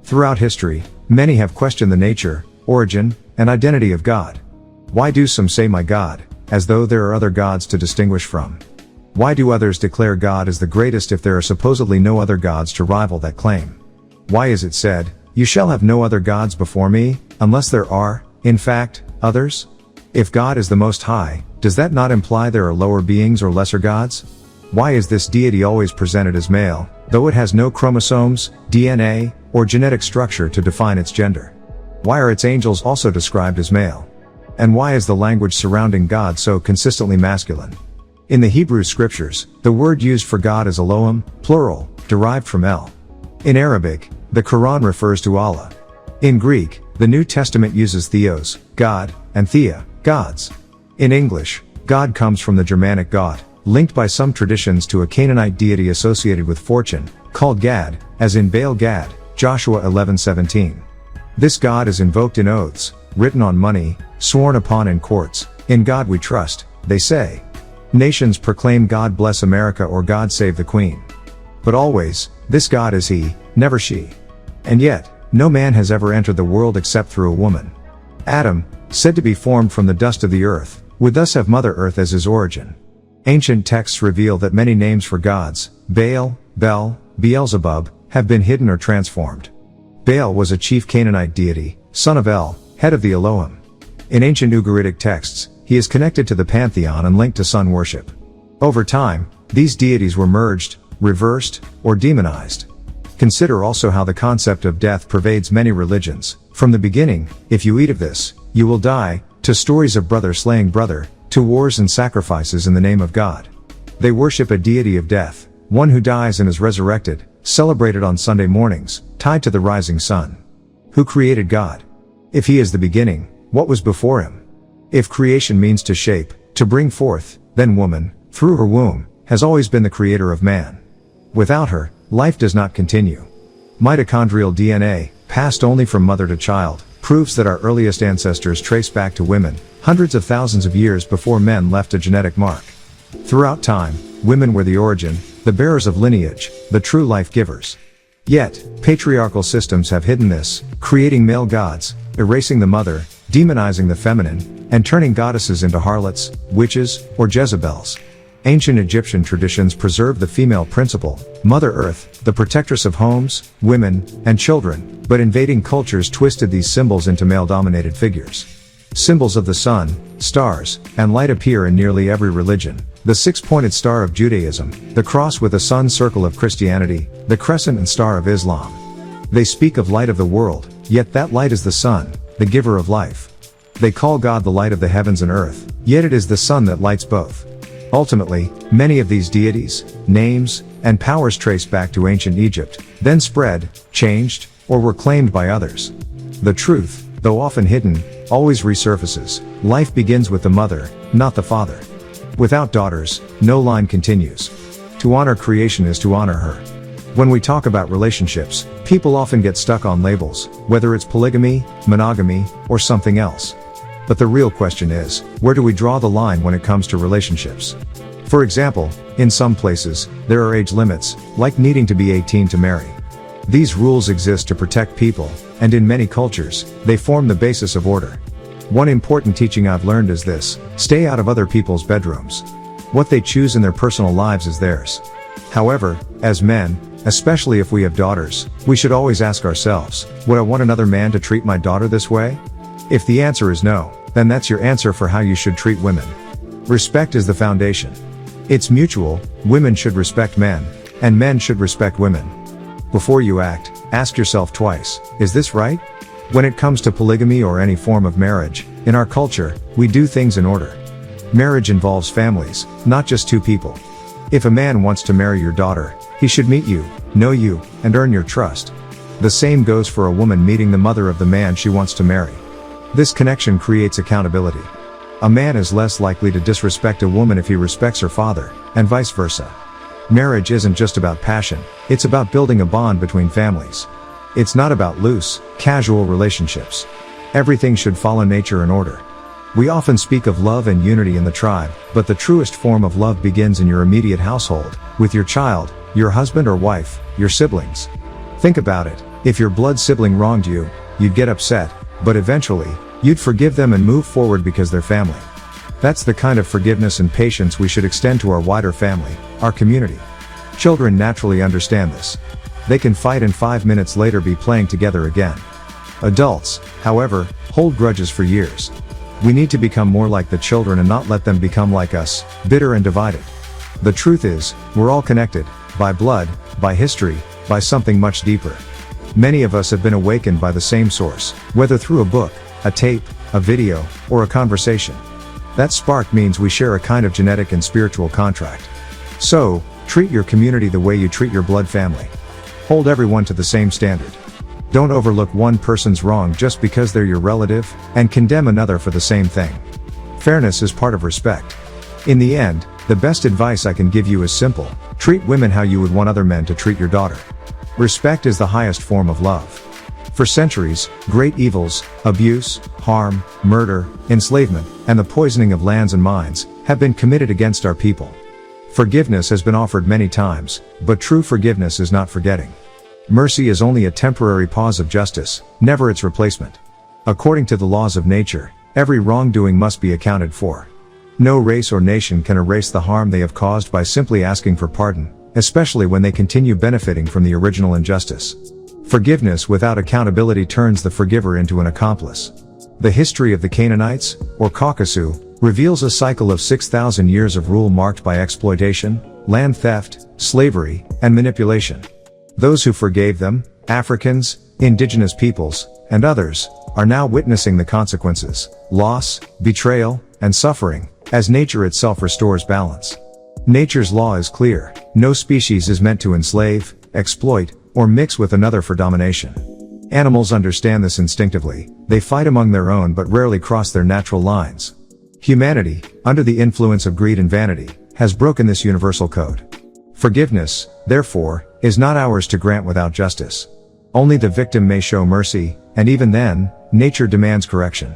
Throughout history, many have questioned the nature, origin, and identity of God. Why do some say my God, as though there are other gods to distinguish from? Why do others declare God as the greatest if there are supposedly no other gods to rival that claim? Why is it said, "You shall have no other gods before me," unless there are, in fact, others? If God is the Most High, does that not imply there are lower beings or lesser gods? Why is this deity always presented as male, though it has no chromosomes, DNA, or genetic structure to define its gender? Why are its angels also described as male? And why is the language surrounding God so consistently masculine? In the Hebrew scriptures, the word used for God is Elohim, plural, derived from El. In Arabic, the Quran refers to Allah. In Greek, the New Testament uses theos, God, and thea, gods. In English, God comes from the Germanic God, linked by some traditions to a Canaanite deity associated with fortune, called Gad, as in Baal Gad, Joshua 11:17. This God is invoked in oaths, written on money, sworn upon in courts. In God we trust, they say. Nations proclaim God bless America or God save the Queen. But always, this God is he, never she. And yet, no man has ever entered the world except through a woman. Adam, said to be formed from the dust of the earth, would thus have Mother Earth as his origin. Ancient texts reveal that many names for gods, Baal, Bel, Beelzebub, have been hidden or transformed. Baal was a chief Canaanite deity, son of El, head of the Elohim. In ancient Ugaritic texts, he is connected to the pantheon and linked to sun worship. Over time, these deities were merged, reversed, or demonized. Consider also how the concept of death pervades many religions. From the beginning, if you eat of this, you will die, to stories of brother slaying brother, to wars and sacrifices in the name of God. They worship a deity of death, one who dies and is resurrected, celebrated on Sunday mornings, tied to the rising sun. Who created God? If he is the beginning, what was before him? If creation means to shape, to bring forth, then woman, through her womb, has always been the creator of man. Without her, life does not continue. Mitochondrial DNA, passed only from mother to child, proves that our earliest ancestors trace back to women, hundreds of thousands of years before men left a genetic mark. Throughout time, women were the origin, the bearers of lineage, the true life givers. Yet, patriarchal systems have hidden this, creating male gods, erasing the mother, demonizing the feminine, and turning goddesses into harlots, witches, or Jezebels. Ancient Egyptian traditions preserve the female principle, Mother Earth, the protectress of homes, women, and children, but invading cultures twisted these symbols into male-dominated figures. Symbols of the sun, stars, and light appear in nearly every religion. The six-pointed star of Judaism, the cross with a sun circle of Christianity, the crescent and star of Islam. They speak of light of the world, yet that light is the sun, the giver of life. They call God the light of the heavens and earth, yet it is the sun that lights both. Ultimately, many of these deities, names, and powers trace back to ancient Egypt, then spread, changed, or were claimed by others. The truth, though often hidden, always resurfaces. Life begins with the mother, not the father. Without daughters, no line continues. To honor creation is to honor her. When we talk about relationships, people often get stuck on labels, whether it's polygamy, monogamy, or something else. But the real question is, where do we draw the line when it comes to relationships? For example, in some places, there are age limits, like needing to be 18 to marry. These rules exist to protect people, and in many cultures, they form the basis of order. One important teaching I've learned is this: stay out of other people's bedrooms. What they choose in their personal lives is theirs. However, as men, especially if we have daughters, we should always ask ourselves, would I want another man to treat my daughter this way? If the answer is no, then that's your answer for how you should treat women. Respect is the foundation. It's mutual, women should respect men, and men should respect women. Before you act, ask yourself twice, is this right? When it comes to polygamy or any form of marriage, in our culture, we do things in order. Marriage involves families, not just two people. If a man wants to marry your daughter, he should meet you, know you, and earn your trust. The same goes for a woman meeting the mother of the man she wants to marry. This connection creates accountability. A man is less likely to disrespect a woman if he respects her father, and vice versa. Marriage isn't just about passion, it's about building a bond between families. It's not about loose, casual relationships. Everything should follow nature and order. We often speak of love and unity in the tribe, but the truest form of love begins in your immediate household, with your child, your husband or wife, your siblings. Think about it. If your blood sibling wronged you, you'd get upset, but eventually, you'd forgive them and move forward because they're family. That's the kind of forgiveness and patience we should extend to our wider family, our community. Children naturally understand this. They can fight and 5 minutes later be playing together again. Adults, however, hold grudges for years. We need to become more like the children and not let them become like us, bitter and divided. The truth is, we're all connected, by blood, by history, by something much deeper. Many of us have been awakened by the same source, whether through a book, a tape, a video, or a conversation. That spark means we share a kind of genetic and spiritual contract. So, treat your community the way you treat your blood family. Hold everyone to the same standard. Don't overlook one person's wrong just because they're your relative, and condemn another for the same thing. Fairness is part of respect. In the end, the best advice I can give you is simple: treat women how you would want other men to treat your daughter. Respect is the highest form of love. For centuries, great evils, abuse, harm, murder, enslavement, and the poisoning of lands and minds, have been committed against our people. Forgiveness has been offered many times, but true forgiveness is not forgetting. Mercy is only a temporary pause of justice, never its replacement. According to the laws of nature, every wrongdoing must be accounted for. No race or nation can erase the harm they have caused by simply asking for pardon, especially when they continue benefiting from the original injustice. Forgiveness without accountability turns the forgiver into an accomplice. The history of the Canaanites, or Caucasus, reveals a cycle of 6,000 years of rule marked by exploitation, land theft, slavery, and manipulation. Those who forgave them, Africans, indigenous peoples, and others, are now witnessing the consequences: loss, betrayal, and suffering, as nature itself restores balance. Nature's law is clear: no species is meant to enslave, exploit, or mix with another for domination. Animals understand this instinctively. They fight among their own but rarely cross their natural lines. Humanity, under the influence of greed and vanity, has broken this universal code. Forgiveness, therefore, is not ours to grant without justice. Only the victim may show mercy, and even then, nature demands correction.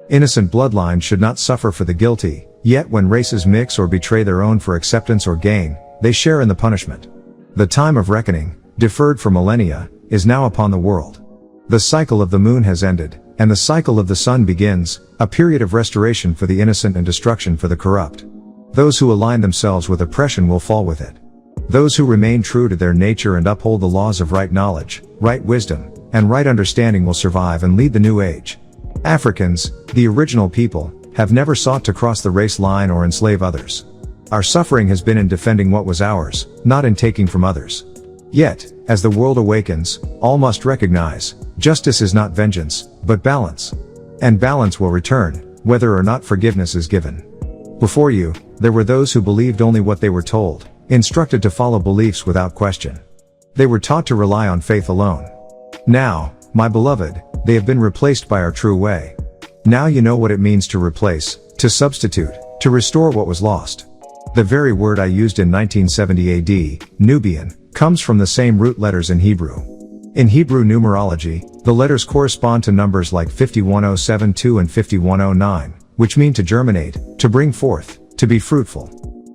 Innocent bloodlines should not suffer for the guilty, yet when races mix or betray their own for acceptance or gain, they share in the punishment. The time of reckoning, deferred for millennia, is now upon the world. The cycle of the moon has ended, and the cycle of the sun begins, a period of restoration for the innocent and destruction for the corrupt. Those who align themselves with oppression will fall with it. Those who remain true to their nature and uphold the laws of right knowledge, right wisdom, and right understanding will survive and lead the new age. Africans, the original people, have never sought to cross the race line or enslave others. Our suffering has been in defending what was ours, not in taking from others. Yet, as the world awakens, all must recognize, justice is not vengeance, but balance. And balance will return, whether or not forgiveness is given. Before you, there were those who believed only what they were told, instructed to follow beliefs without question. They were taught to rely on faith alone. Now, my beloved, they have been replaced by our true way. Now you know what it means to replace, to substitute, to restore what was lost. The very word I used in 1970 AD, Nubian, comes from the same root letters in Hebrew. In Hebrew numerology, the letters correspond to numbers like 51072 and 5109, which mean to germinate, to bring forth, to be fruitful.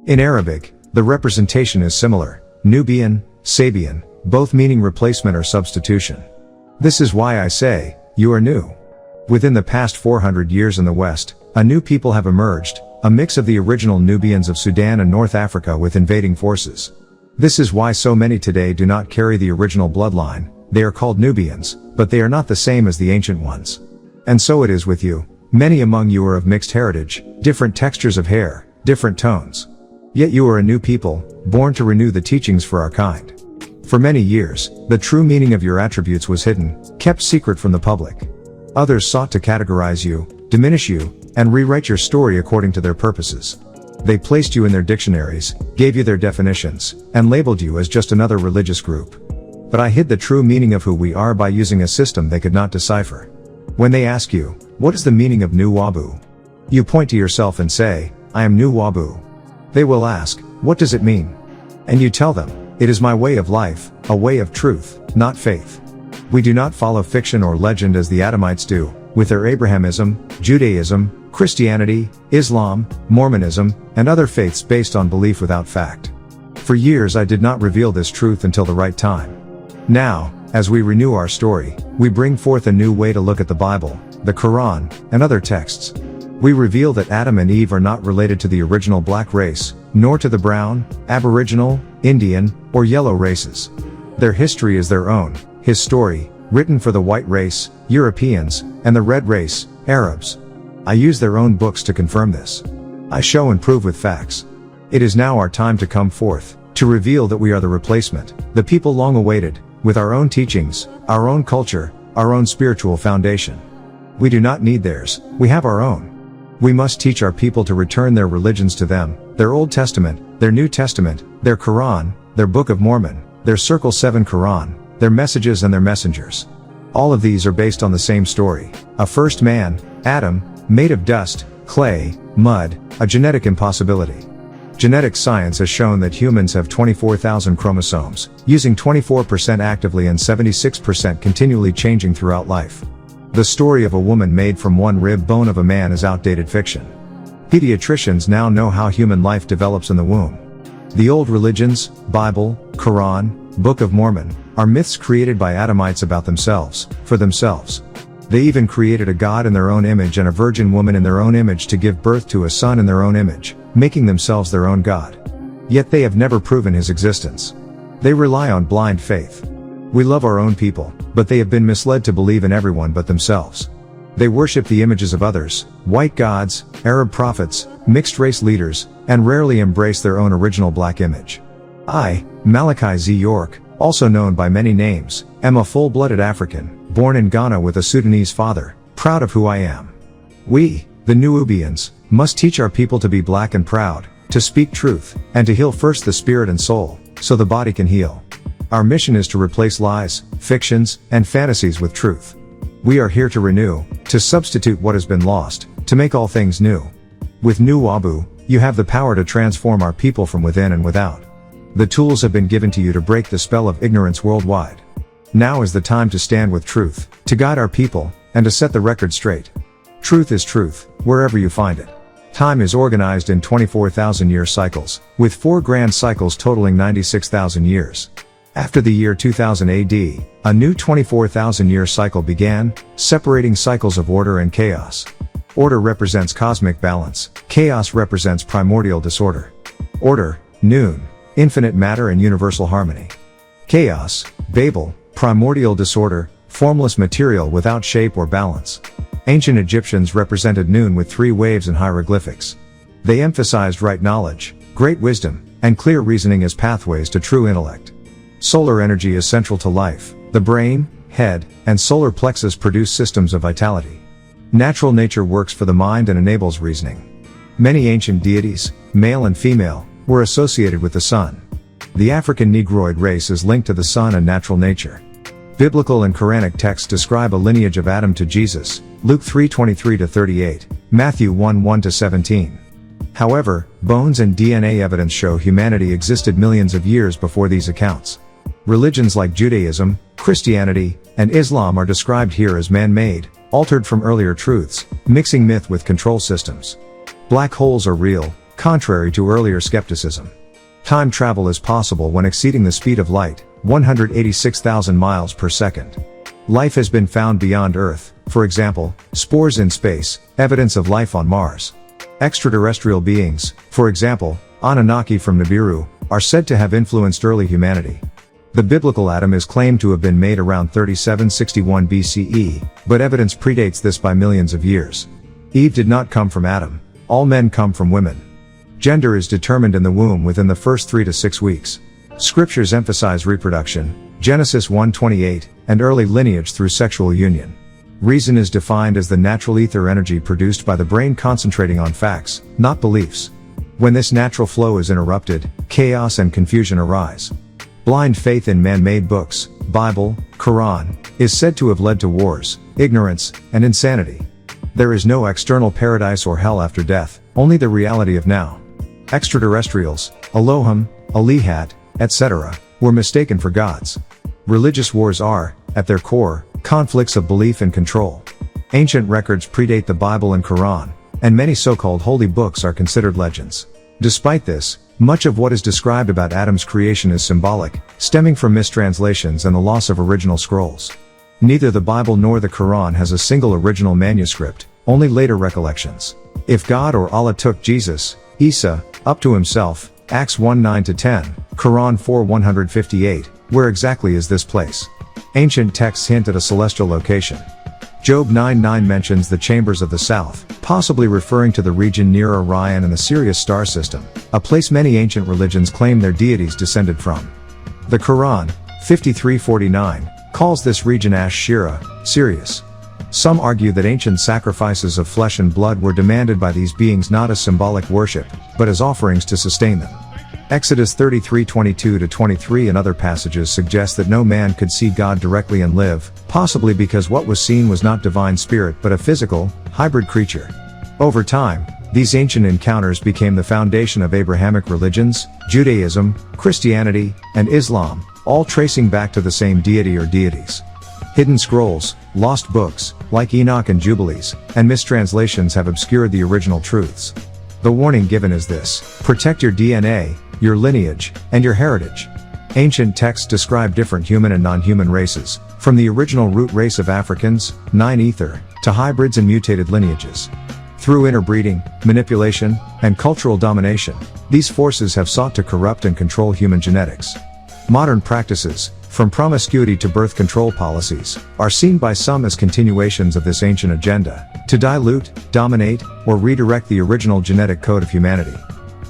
In Arabic, the representation is similar: Nubian, Sabian, both meaning replacement or substitution. This is why I say, you are new. Within the past 400 years in the West, a new people have emerged, a mix of the original Nubians of Sudan and North Africa with invading forces. This is why so many today do not carry the original bloodline. They are called Nubians, but they are not the same as the ancient ones. And so it is with you. Many among you are of mixed heritage, different textures of hair, different tones. Yet you are a new people, born to renew the teachings for our kind. For many years, the true meaning of your attributes was hidden, kept secret from the public. Others sought to categorize you, diminish you, and rewrite your story according to their purposes. They placed you in their dictionaries, gave you their definitions, and labeled you as just another religious group. But I hid the true meaning of who we are by using a system they could not decipher. When they ask you, what is the meaning of NWPU? You point to yourself and say, I am NWPU. They will ask, what does it mean? And you tell them, it is my way of life, a way of truth, not faith. We do not follow fiction or legend as the Adamites do, with their Abrahamism, Judaism, Christianity, Islam, Mormonism, and other faiths based on belief without fact. For years I did not reveal this truth until the right time. Now, As we renew our story, we bring forth a new way to look at the Bible, the Quran, and other texts. We reveal that Adam and Eve are not related to the original black race, nor to the brown, Aboriginal, Indian, or yellow races. Their history is their own, his story, written for the white race, Europeans, and the red race, Arabs. I use their own books to confirm this. I show and prove with facts. It is now our time to come forth, to reveal that we are the replacement, the people long awaited, with our own teachings, our own culture, our own spiritual foundation. We do not need theirs, we have our own. We must teach our people to return their religions to them, their Old Testament, their New Testament, their Quran, their Book of Mormon, their Circle 7 Quran, their messages and their messengers. All of these are based on the same story. A first man, Adam, made of dust, clay, mud, a genetic impossibility. Genetic science has shown that humans have 24,000 chromosomes, using 24% actively and 76% continually changing throughout life. The story of a woman made from one rib bone of a man is outdated fiction. Pediatricians now know how human life develops in the womb. The old religions, Bible, Quran, Book of Mormon, are myths created by Adamites about themselves, for themselves. They even created a god in their own image and a virgin woman in their own image to give birth to a son in their own image, making themselves their own god. Yet they have never proven his existence. They rely on blind faith. We love our own people, but they have been misled to believe in everyone but themselves. They worship the images of others, white gods, Arab prophets, mixed-race leaders, and rarely embrace their own original black image. I, Malachi Z. York, also known by many names, am a full-blooded African, born in Ghana with a Sudanese father, proud of who I am. We, the Nubians, must teach our people to be black and proud, to speak truth, and to heal first the spirit and soul, so the body can heal. Our mission is to replace lies, fictions, and fantasies with truth. We are here to renew, to substitute what has been lost, to make all things new. With NWPU, you have the power to transform our people from within and without. The tools have been given to you to break the spell of ignorance worldwide. Now is the time to stand with truth, to guide our people, and to set the record straight. Truth is truth, wherever you find it. Time is organized in 24,000-year cycles, with 4 grand cycles totaling 96,000 years. After the year 2000 AD, a new 24,000-year cycle began, separating cycles of order and chaos. Order represents cosmic balance, chaos represents primordial disorder. Order, noon, infinite matter and universal harmony. Chaos, Babel, primordial disorder, formless material without shape or balance. Ancient Egyptians represented noon with 3 waves and hieroglyphics. They emphasized right knowledge, great wisdom, and clear reasoning as pathways to true intellect. Solar energy is central to life. The brain, head, and solar plexus produce systems of vitality. Natural nature works for the mind and enables reasoning. Many ancient deities, male and female, were associated with the sun. The African Negroid race is linked to the sun and natural nature. Biblical and Quranic texts describe a lineage of Adam to Jesus, Luke 3:23-38, Matthew 1:1-17. However, bones and DNA evidence show humanity existed millions of years before these accounts. Religions like Judaism, Christianity, and Islam are described here as man-made, altered from earlier truths, mixing myth with control systems. Black holes are real, contrary to earlier skepticism. Time travel is possible when exceeding the speed of light, 186,000 miles per second. Life has been found beyond Earth, for example, spores in space, evidence of life on Mars. Extraterrestrial beings, for example, Anunnaki from Nibiru, are said to have influenced early humanity. The biblical Adam is claimed to have been made around 3761 BCE, but evidence predates this by millions of years. Eve did not come from Adam. All men come from women. Gender is determined in the womb within the first 3 to 6 weeks. Scriptures emphasize reproduction, Genesis 1:28, and early lineage through sexual union. Reason is defined as the natural ether energy produced by the brain concentrating on facts, not beliefs. When this natural flow is interrupted, chaos and confusion arise. Blind faith in man-made books, Bible, Quran, is said to have led to wars, ignorance, and insanity. There is no external paradise or hell after death, only the reality of now. Extraterrestrials, Elohim, Alihat, etc., were mistaken for gods. Religious wars are, at their core, conflicts of belief and control. Ancient records predate the Bible and Quran, and many so-called holy books are considered legends. Despite this, Much of what is described about Adam's creation is symbolic, stemming from mistranslations and the loss of original scrolls. Neither the Bible nor the Quran has a single original manuscript, only later recollections. If God or Allah took Jesus, Isa, up to himself, Acts 1:9-10, Quran 4:158, where exactly is this place? Ancient texts hint at a celestial location. Job 9:9 mentions the chambers of the south, possibly referring to the region near Orion and the Sirius star system, a place many ancient religions claim their deities descended from. The Quran, 53:49, calls this region Ash-Shira, Sirius. Some argue that ancient sacrifices of flesh and blood were demanded by these beings not as symbolic worship, but as offerings to sustain them. Exodus 33:22-23 and other passages suggest that no man could see God directly and live, possibly because what was seen was not divine spirit but a physical, hybrid creature. Over time, these ancient encounters became the foundation of Abrahamic religions, Judaism, Christianity, and Islam, all tracing back to the same deity or deities. Hidden scrolls, lost books, like Enoch and Jubilees, and mistranslations have obscured the original truths. The warning given is this: protect your DNA, your lineage, and your heritage. Ancient texts describe different human and non-human races, from the original root race of Africans, 9 Ether, to hybrids and mutated lineages. Through interbreeding, manipulation, and cultural domination, these forces have sought to corrupt and control human genetics. Modern practices, from promiscuity to birth control policies, are seen by some as continuations of this ancient agenda, to dilute, dominate, or redirect the original genetic code of humanity.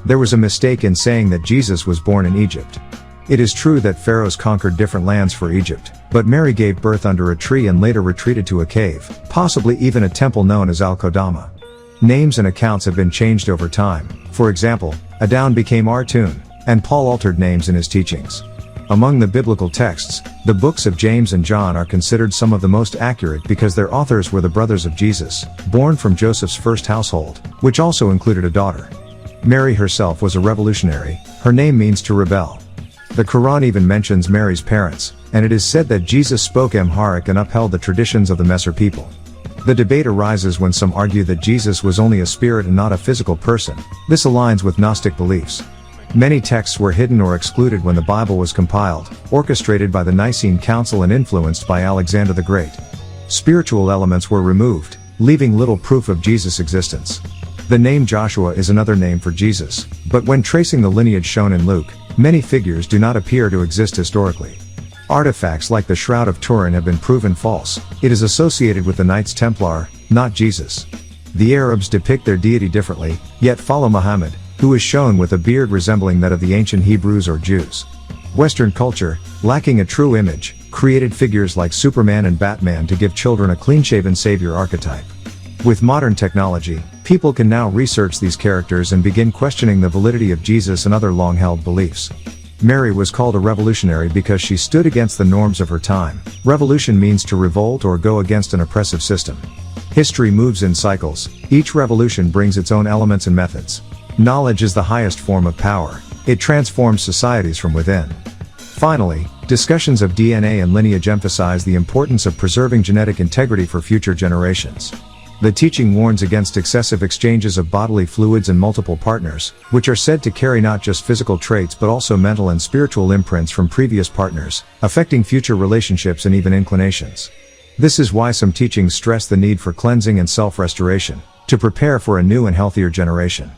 There was a mistake in saying that Jesus was born in Egypt. It is true that pharaohs conquered different lands for Egypt, but Mary gave birth under a tree and later retreated to a cave, possibly even a temple known as Al-Qadama. Names and accounts have been changed over time. For example, Adon became Artun, and Paul altered names in his teachings. Among the biblical texts, the books of James and John are considered some of the most accurate because their authors were the brothers of Jesus, born from Joseph's first household, which also included a daughter. Mary herself was a revolutionary. Her name means to rebel. The Quran even mentions Mary's parents, and it is said that Jesus spoke Amharic and upheld the traditions of the Messer people. The debate arises when some argue that Jesus was only a spirit and not a physical person. This aligns with Gnostic beliefs. Many texts were hidden or excluded when the Bible was compiled, orchestrated by the Nicene Council and influenced by Alexander the Great. Spiritual elements were removed, leaving little proof of Jesus' existence. The name Joshua is another name for Jesus, but when tracing the lineage shown in Luke, many figures do not appear to exist historically. Artifacts like the Shroud of Turin have been proven false. It is associated with the Knights Templar, not Jesus. The Arabs depict their deity differently, yet follow Muhammad, who is shown with a beard resembling that of the ancient Hebrews or Jews. Western culture, lacking a true image, created figures like Superman and Batman to give children a clean-shaven savior archetype. With modern technology, people can now research these characters and begin questioning the validity of Jesus and other long-held beliefs. Mary was called a revolutionary because she stood against the norms of her time. Revolution means to revolt or go against an oppressive system. History moves in cycles. Each revolution brings its own elements and methods. Knowledge is the highest form of power. It transforms societies from within. Finally, discussions of DNA and lineage emphasize the importance of preserving genetic integrity for future generations. The teaching warns against excessive exchanges of bodily fluids and multiple partners, which are said to carry not just physical traits but also mental and spiritual imprints from previous partners, affecting future relationships and even inclinations. This is why some teachings stress the need for cleansing and self-restoration, to prepare for a new and healthier generation.